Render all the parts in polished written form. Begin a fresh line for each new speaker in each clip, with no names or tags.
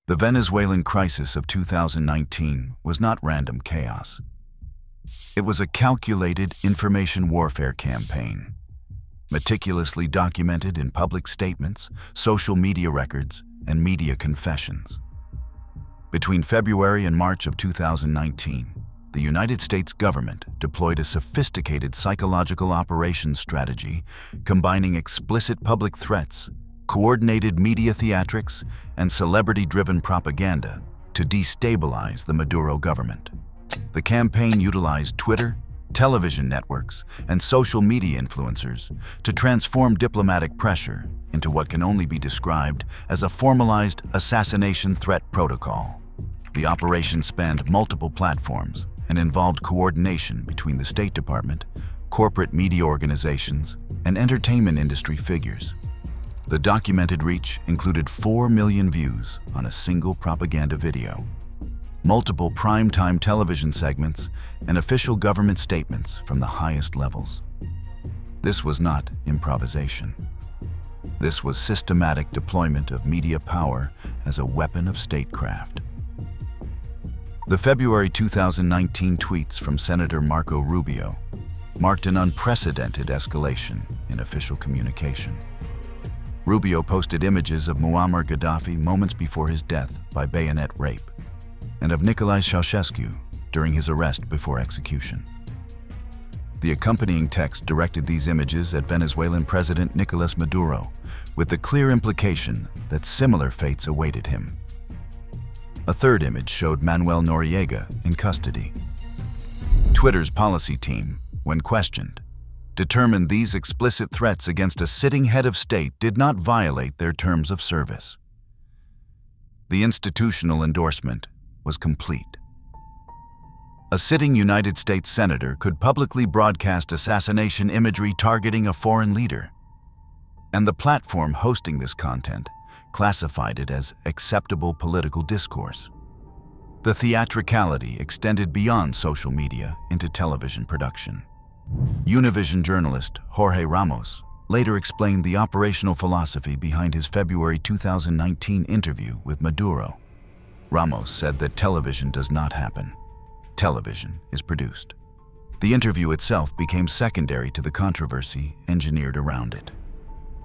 The Venezuelan crisis of 2019 was not random chaos. It was a calculated information warfare campaign, meticulously documented in public statements, social media records, and media confessions. Between February and March of 2019, the United States government deployed a sophisticated psychological operations strategy combining explicit public threats, coordinated media theatrics, and celebrity-driven propaganda to destabilize the Maduro government. The campaign utilized Twitter, television networks, and social media influencers to transform diplomatic pressure into what can only be described as a formalized Assassination Threat Protocol. The operation spanned multiple platforms and involved coordination between the State Department, corporate media organizations, and entertainment industry figures. The documented reach included 4 million views on a single propaganda video, multiple primetime television segments, and official government statements from the highest levels. This was not improvisation. This was systematic deployment of media power as a weapon of statecraft. The February 2019 tweets from Senator Marco Rubio marked an unprecedented escalation in official communication. Rubio posted images of Muammar Gaddafi moments before his death by bayonet rape, and of Nicolae Ceausescu during his arrest before execution. The accompanying text directed these images at Venezuelan President Nicolas Maduro, with the clear implication that similar fates awaited him. A third image showed Manuel Noriega in custody. Twitter's policy team, when questioned, determined these explicit threats against a sitting head of state did not violate their terms of service. The institutional endorsement was complete. A sitting United States senator could publicly broadcast assassination imagery targeting a foreign leader, and the platform hosting this content classified it as acceptable political discourse. The theatricality extended beyond social media into television production. Univision journalist Jorge Ramos later explained the operational philosophy behind his February 2019 interview with Maduro. Ramos said that television does not happen. Television is produced. The interview itself became secondary to the controversy engineered around it.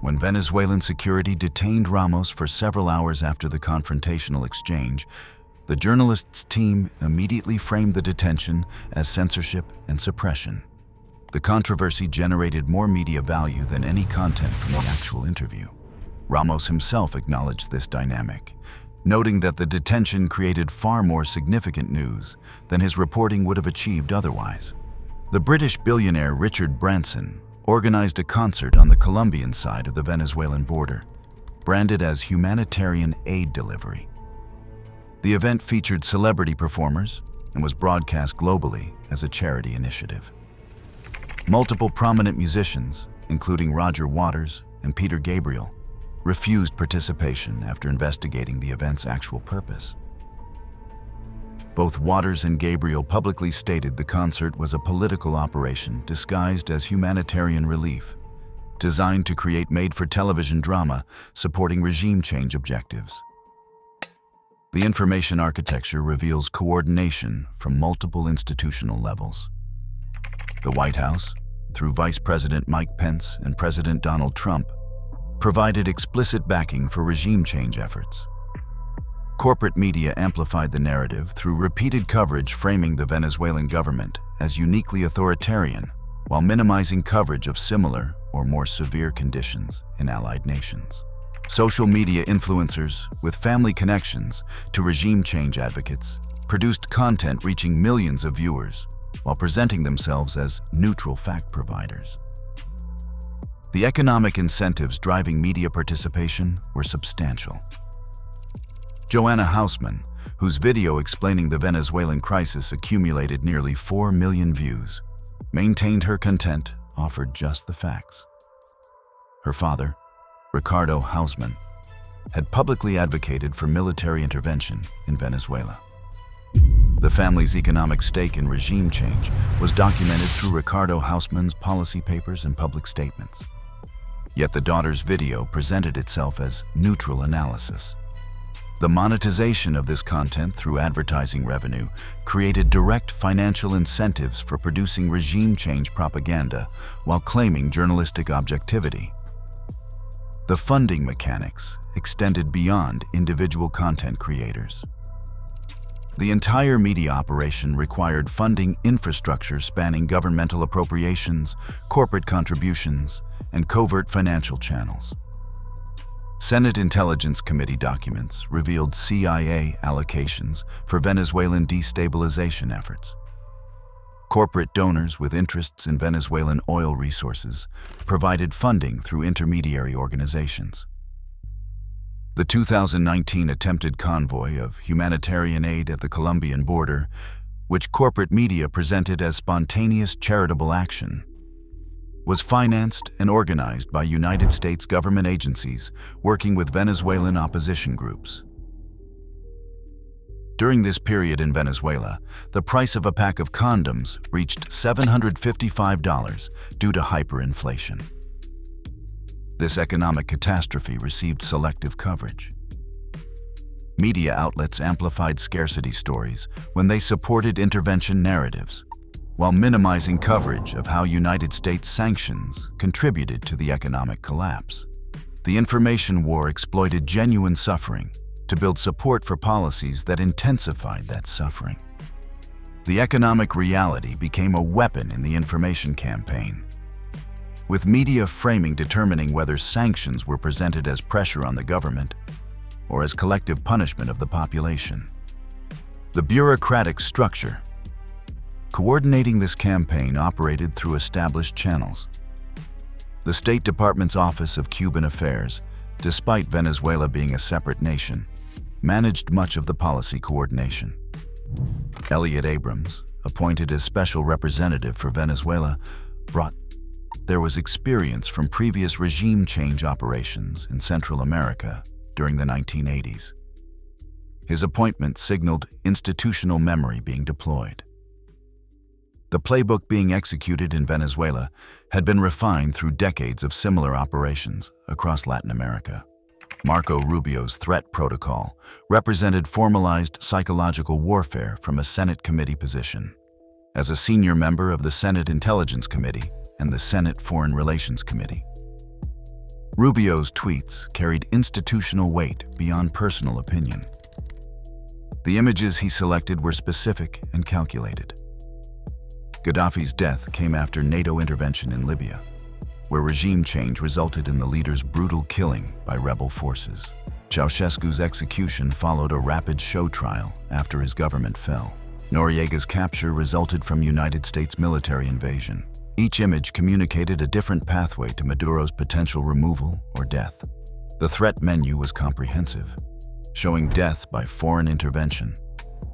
When Venezuelan security detained Ramos for several hours after the confrontational exchange, the journalist's team immediately framed the detention as censorship and suppression. The controversy generated more media value than any content from the actual interview. Ramos himself acknowledged this dynamic, noting that the detention created far more significant news than his reporting would have achieved otherwise. The British billionaire Richard Branson organized a concert on the Colombian side of the Venezuelan border, branded as humanitarian aid delivery. The event featured celebrity performers and was broadcast globally as a charity initiative. Multiple prominent musicians, including Roger Waters and Peter Gabriel, refused participation after investigating the event's actual purpose. Both Waters and Gabriel publicly stated the concert was a political operation disguised as humanitarian relief, designed to create made-for-television drama supporting regime change objectives. The information architecture reveals coordination from multiple institutional levels. The White House, through Vice President Mike Pence and President Donald Trump, provided explicit backing for regime change efforts. Corporate media amplified the narrative through repeated coverage framing the Venezuelan government as uniquely authoritarian, while minimizing coverage of similar or more severe conditions in allied nations. Social media influencers with family connections to regime change advocates produced content reaching millions of viewers while presenting themselves as neutral fact providers. The economic incentives driving media participation were substantial. Joanna Hausmann, whose video explaining the Venezuelan crisis accumulated nearly 4 million views, maintained her content, offered just the facts. Her father, Ricardo Hausmann, had publicly advocated for military intervention in Venezuela. The family's economic stake in regime change was documented through Ricardo Hausmann's policy papers and public statements. Yet the daughter's video presented itself as neutral analysis. The monetization of this content through advertising revenue created direct financial incentives for producing regime change propaganda while claiming journalistic objectivity. The funding mechanics extended beyond individual content creators. The entire media operation required funding infrastructure spanning governmental appropriations, corporate contributions, and covert financial channels. Senate Intelligence Committee documents revealed CIA allocations for Venezuelan destabilization efforts. Corporate donors with interests in Venezuelan oil resources provided funding through intermediary organizations. The 2019 attempted convoy of humanitarian aid at the Colombian border, which corporate media presented as spontaneous charitable action, was financed and organized by United States government agencies working with Venezuelan opposition groups. During this period in Venezuela, the price of a pack of condoms reached $755 due to hyperinflation. This economic catastrophe received selective coverage. Media outlets amplified scarcity stories when they supported intervention narratives, while minimizing coverage of how United States sanctions contributed to the economic collapse. The information war exploited genuine suffering to build support for policies that intensified that suffering. The economic reality became a weapon in the information campaign, with media framing determining whether sanctions were presented as pressure on the government or as collective punishment of the population. The bureaucratic structure coordinating this campaign operated through established channels. The State Department's Office of Cuban Affairs, despite Venezuela being a separate nation, managed much of the policy coordination. Elliot Abrams, appointed as special representative for Venezuela, there was experience from previous regime change operations in Central America during the 1980s. His appointment signaled institutional memory being deployed. The playbook being executed in Venezuela had been refined through decades of similar operations across Latin America. Marco Rubio's Threat Protocol represented formalized psychological warfare from a Senate committee position. As a senior member of the Senate Intelligence Committee and the Senate Foreign Relations Committee, Rubio's tweets carried institutional weight beyond personal opinion. The images he selected were specific and calculated. Gaddafi's death came after NATO intervention in Libya, where regime change resulted in the leader's brutal killing by rebel forces. Ceausescu's execution followed a rapid show trial after his government fell. Noriega's capture resulted from United States military invasion. Each image communicated a different pathway to Maduro's potential removal or death. The threat menu was comprehensive, showing death by foreign intervention,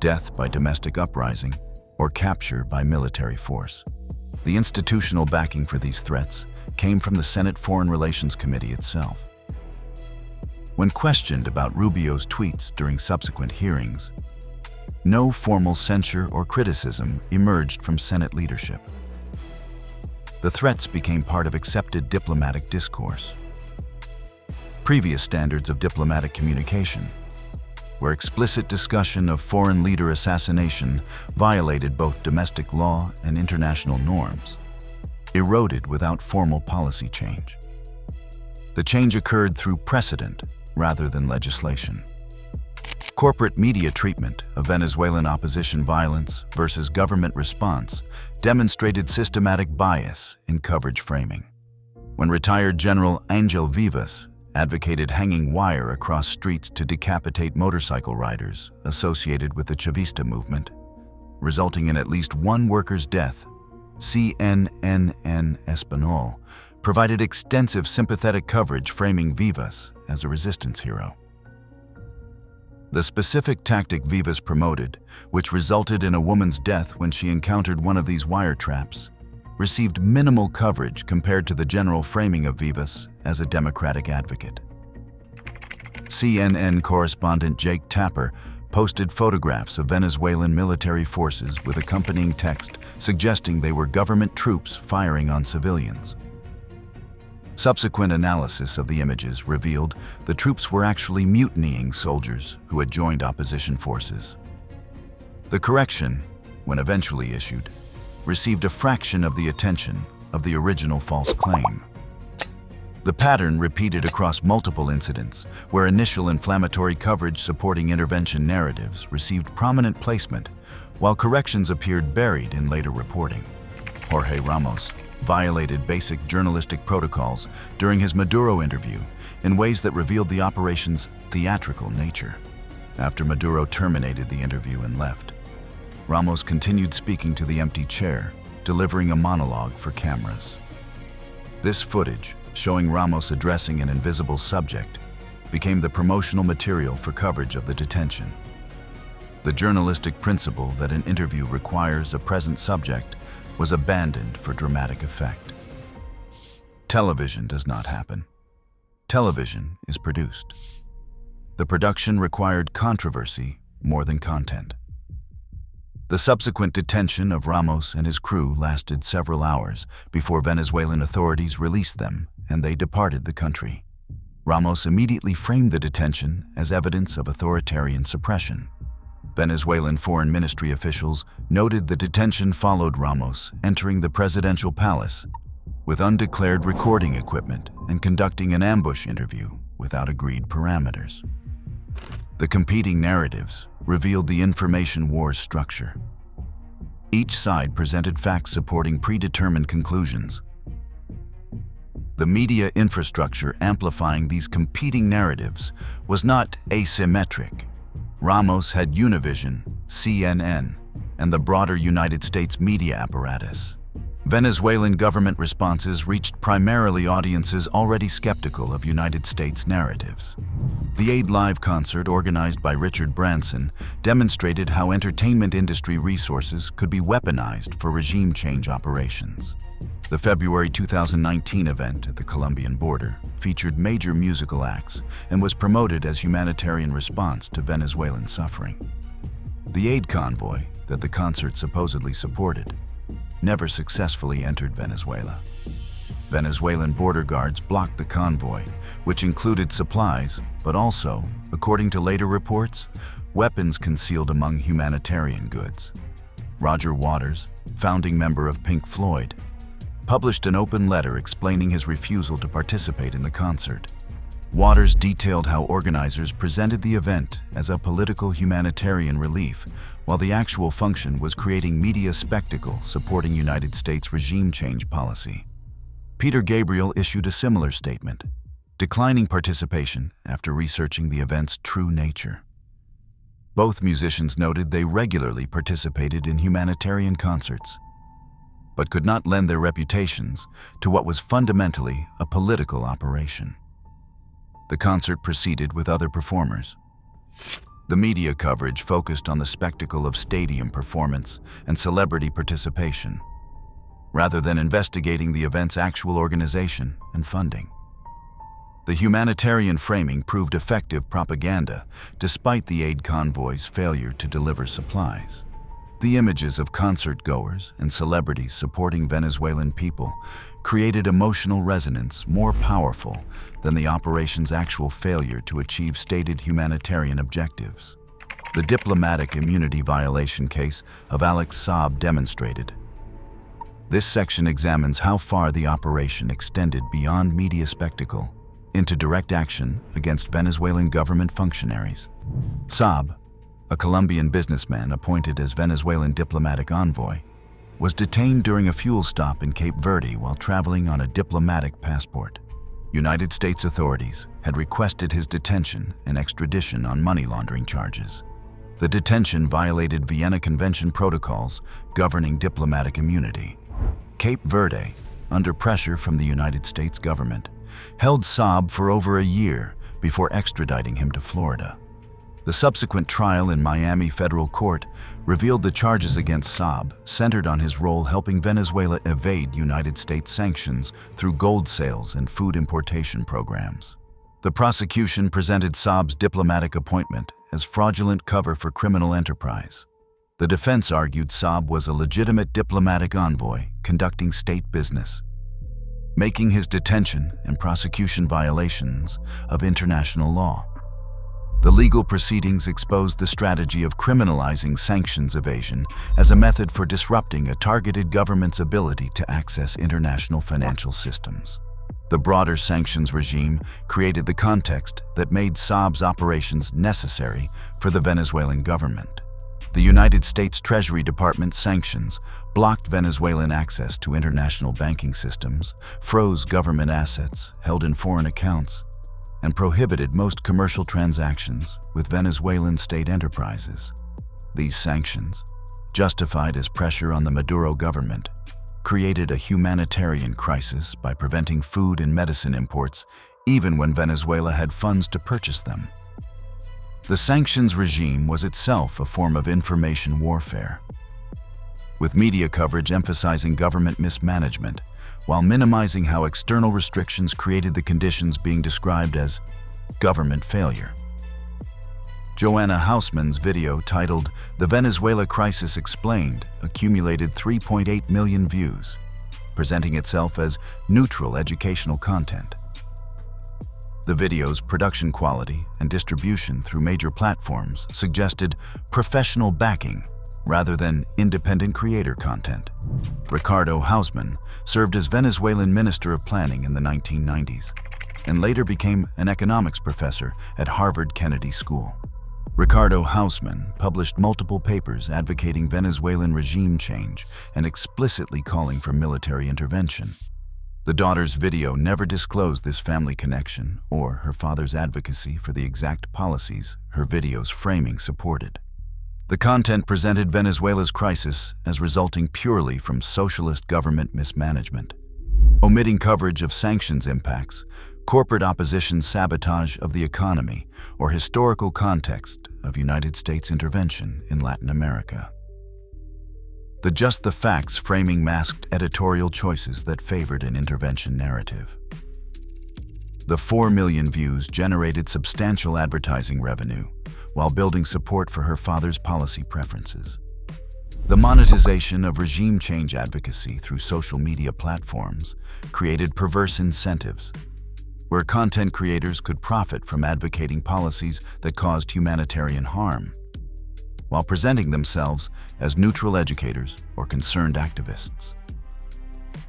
death by domestic uprising, or capture by military force. The institutional backing for these threats came from the Senate Foreign Relations Committee itself. When questioned about Rubio's tweets during subsequent hearings, no formal censure or criticism emerged from Senate leadership. The threats became part of accepted diplomatic discourse. Previous standards of diplomatic communication, where explicit discussion of foreign leader assassination violated both domestic law and international norms, eroded without formal policy change. The change occurred through precedent rather than legislation. Corporate media treatment of Venezuelan opposition violence versus government response demonstrated systematic bias in coverage framing. When retired General Angel Vivas advocated hanging wire across streets to decapitate motorcycle riders associated with the Chavista movement, resulting in at least one worker's death, CNN Español provided extensive sympathetic coverage framing Vivas as a resistance hero. The specific tactic Vivas promoted, which resulted in a woman's death when she encountered one of these wire traps, received minimal coverage compared to the general framing of Vivas as a democratic advocate. CNN correspondent Jake Tapper posted photographs of Venezuelan military forces with accompanying text suggesting they were government troops firing on civilians. Subsequent analysis of the images revealed the troops were actually mutinying soldiers who had joined opposition forces. The correction, when eventually issued, received a fraction of the attention of the original false claim. The pattern repeated across multiple incidents, where initial inflammatory coverage supporting intervention narratives received prominent placement, while corrections appeared buried in later reporting. Jorge Ramos violated basic journalistic protocols during his Maduro interview in ways that revealed the operation's theatrical nature. After Maduro terminated the interview and left, Ramos continued speaking to the empty chair, delivering a monologue for cameras. This footage, showing Ramos addressing an invisible subject, became the promotional material for coverage of the detention. The journalistic principle that an interview requires a present subject was abandoned for dramatic effect. Television does not happen. Television is produced. The production required controversy more than content. The subsequent detention of Ramos and his crew lasted several hours before Venezuelan authorities released them and they departed the country. Ramos immediately framed the detention as evidence of authoritarian suppression. Venezuelan foreign ministry officials noted the detention followed Ramos entering the presidential palace with undeclared recording equipment and conducting an ambush interview without agreed parameters. The competing narratives revealed the information war's structure. Each side presented facts supporting predetermined conclusions. The media infrastructure amplifying these competing narratives was not asymmetric. Ramos had Univision, CNN, and the broader United States media apparatus. Venezuelan government responses reached primarily audiences already skeptical of United States narratives. The Aid Live concert, organized by Richard Branson, demonstrated how entertainment industry resources could be weaponized for regime change operations. The February 2019 event at the Colombian border featured major musical acts and was promoted as humanitarian response to Venezuelan suffering. The aid convoy that the concert supposedly supported never successfully entered Venezuela. Venezuelan border guards blocked the convoy, which included supplies, but also, according to later reports, weapons concealed among humanitarian goods. Roger Waters, founding member of Pink Floyd, published an open letter explaining his refusal to participate in the concert. Waters detailed how organizers presented the event as a political humanitarian relief, while the actual function was creating media spectacle supporting United States regime change policy. Peter Gabriel issued a similar statement, declining participation after researching the event's true nature. Both musicians noted they regularly participated in humanitarian concerts, but could not lend their reputations to what was fundamentally a political operation. The concert proceeded with other performers. The media coverage focused on the spectacle of stadium performance and celebrity participation, rather than investigating the event's actual organization and funding. The humanitarian framing proved effective propaganda despite the aid convoy's failure to deliver supplies. The images of concert-goers and celebrities supporting Venezuelan people created emotional resonance more powerful than the operation's actual failure to achieve stated humanitarian objectives. The diplomatic immunity violation case of Alex Saab demonstrated. This section examines how far the operation extended beyond media spectacle into direct action against Venezuelan government functionaries. Saab, a Colombian businessman appointed as Venezuelan diplomatic envoy, was detained during a fuel stop in Cape Verde while traveling on a diplomatic passport. United States authorities had requested his detention and extradition on money laundering charges. The detention violated Vienna Convention protocols governing diplomatic immunity. Cape Verde, under pressure from the United States government, held Saab for over a year before extraditing him to Florida. The subsequent trial in Miami federal court revealed the charges against Saab centered on his role helping Venezuela evade United States sanctions through gold sales and food importation programs. The prosecution presented Saab's diplomatic appointment as fraudulent cover for criminal enterprise. The defense argued Saab was a legitimate diplomatic envoy conducting state business. making his detention and prosecution violations of international law. The legal proceedings exposed the strategy of criminalizing sanctions evasion as a method for disrupting a targeted government's ability to access international financial systems. The broader sanctions regime created the context that made Saab's operations necessary for the Venezuelan government. The United States Treasury Department's sanctions blocked Venezuelan access to international banking systems, froze government assets held in foreign accounts, and prohibited most commercial transactions with Venezuelan state enterprises. These sanctions, justified as pressure on the Maduro government, created a humanitarian crisis by preventing food and medicine imports even when Venezuela had funds to purchase them. The sanctions regime was itself a form of information warfare, with media coverage emphasizing government mismanagement while minimizing how external restrictions created the conditions being described as government failure. Joanna Hausmann's video titled "The Venezuela Crisis Explained" accumulated 3.8 million views, presenting itself as neutral educational content. The video's production quality and distribution through major platforms suggested professional backing rather than independent creator content. Ricardo Hausmann served as Venezuelan Minister of Planning in the 1990s and later became an economics professor at Harvard Kennedy School. Ricardo Hausmann published multiple papers advocating Venezuelan regime change and explicitly calling for military intervention. The daughter's video never disclosed this family connection or her father's advocacy for the exact policies her video's framing supported. The content presented Venezuela's crisis as resulting purely from socialist government mismanagement, omitting coverage of sanctions impacts, corporate opposition sabotage of the economy, or historical context of United States intervention in Latin America. The just the facts framing masked editorial choices that favored an intervention narrative. The 4 million views generated substantial advertising revenue while building support for her father's policy preferences. The monetization of regime change advocacy through social media platforms created perverse incentives, where content creators could profit from advocating policies that caused humanitarian harm, while presenting themselves as neutral educators or concerned activists.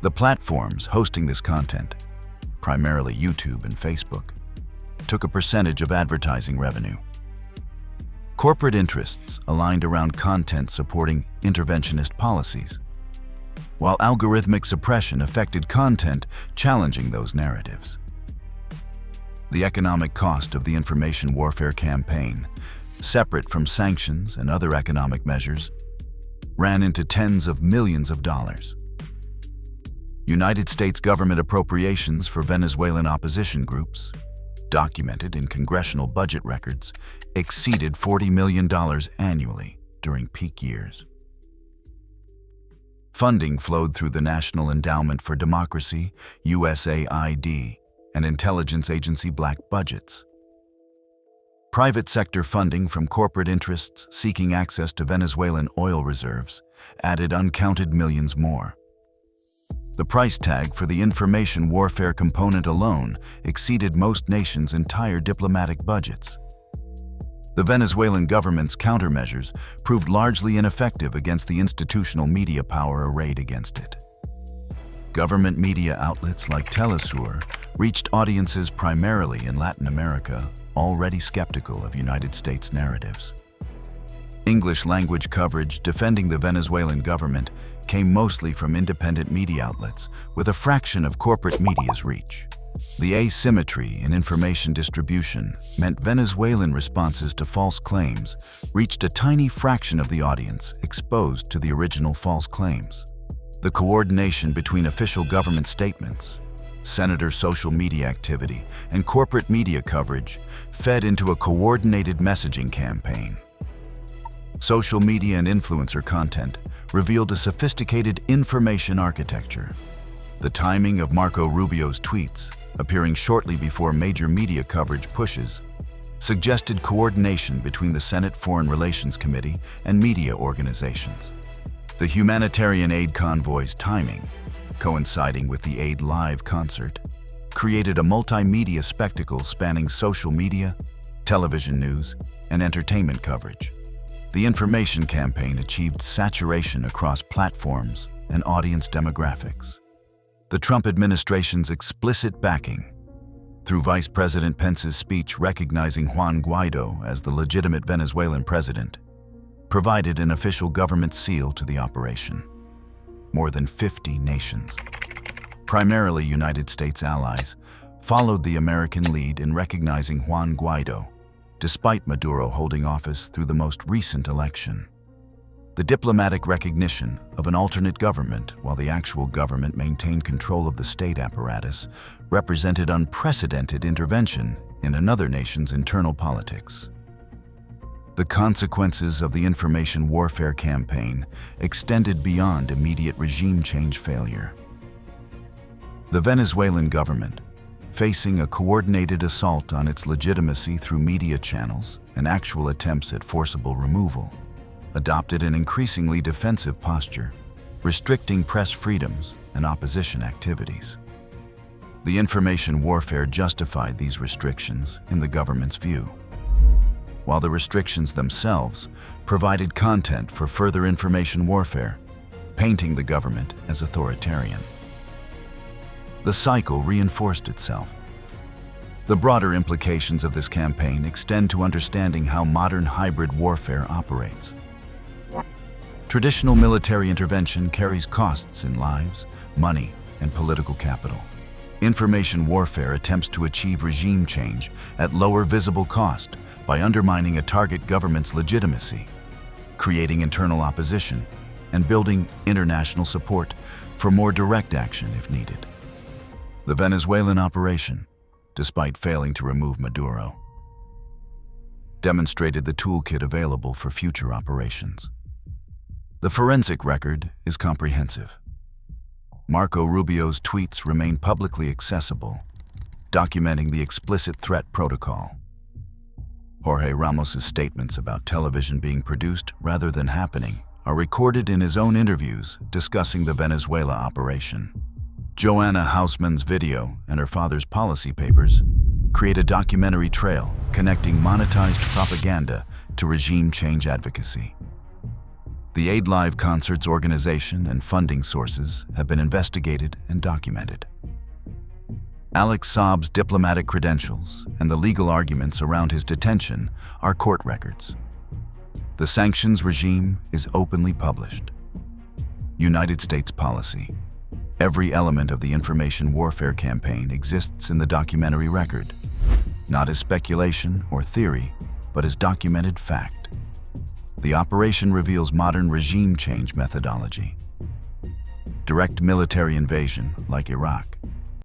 The platforms hosting this content, primarily YouTube and Facebook, took a percentage of advertising revenue. Corporate interests aligned around content supporting interventionist policies, while algorithmic suppression affected content challenging those narratives. The economic cost of the information warfare campaign, separate from sanctions and other economic measures, ran into tens of millions of dollars. United States government appropriations for Venezuelan opposition groups, documented in congressional budget records, exceeded $40 million annually during peak years. Funding flowed through the National Endowment for Democracy, USAID, and intelligence agency black budgets. Private sector funding from corporate interests seeking access to Venezuelan oil reserves added uncounted millions more. The price tag for the information warfare component alone exceeded most nations' entire diplomatic budgets. The Venezuelan government's countermeasures proved largely ineffective against the institutional media power arrayed against it. Government media outlets like Telesur reached audiences primarily in Latin America, already skeptical of United States narratives. English-language coverage defending the Venezuelan government came mostly from independent media outlets, with a fraction of corporate media's reach. The asymmetry in information distribution meant Venezuelan responses to false claims reached a tiny fraction of the audience exposed to the original false claims. The coordination between official government statements, senator social media activity, and corporate media coverage fed into a coordinated messaging campaign. Social media and influencer content revealed a sophisticated information architecture. The timing of Marco Rubio's tweets, appearing shortly before major media coverage pushes, suggested coordination between the Senate Foreign Relations Committee and media organizations. The humanitarian aid convoy's timing, coinciding with the Aid Live concert, created a multimedia spectacle spanning social media, television news, and entertainment coverage. The information campaign achieved saturation across platforms and audience demographics. The Trump administration's explicit backing, through Vice President Pence's speech recognizing Juan Guaido as the legitimate Venezuelan president, provided an official government seal to the operation. More than 50 nations, primarily United States allies, followed the American lead in recognizing Juan Guaido, despite Maduro holding office through the most recent election. The diplomatic recognition of an alternate government while the actual government maintained control of the state apparatus represented unprecedented intervention in another nation's internal politics. The consequences of the information warfare campaign extended beyond immediate regime change failure. The Venezuelan government, facing a coordinated assault on its legitimacy through media channels and actual attempts at forcible removal, adopted an increasingly defensive posture, restricting press freedoms and opposition activities. The information warfare justified these restrictions in the government's view, while the restrictions themselves provided content for further information warfare, painting the government as authoritarian. The cycle reinforced itself. The broader implications of this campaign extend to understanding how modern hybrid warfare operates. Traditional military intervention carries costs in lives, money, and political capital. Information warfare attempts to achieve regime change at lower visible cost by undermining a target government's legitimacy, creating internal opposition, and building international support for more direct action if needed. The Venezuelan operation, despite failing to remove Maduro, demonstrated the toolkit available for future operations. The forensic record is comprehensive. Marco Rubio's tweets remain publicly accessible, documenting the explicit threat protocol. Jorge Ramos's statements about television being produced rather than happening are recorded in his own interviews discussing the Venezuela operation. Joanna Hausmann's video and her father's policy papers create a documentary trail connecting monetized propaganda to regime change advocacy. The Aid Live concert's organization and funding sources have been investigated and documented. Alex Saab's diplomatic credentials and the legal arguments around his detention are court records. The sanctions regime is openly published. United States policy. Every element of the information warfare campaign exists in the documentary record, not as speculation or theory, but as documented fact. The operation reveals modern regime change methodology. Direct military invasion, like Iraq,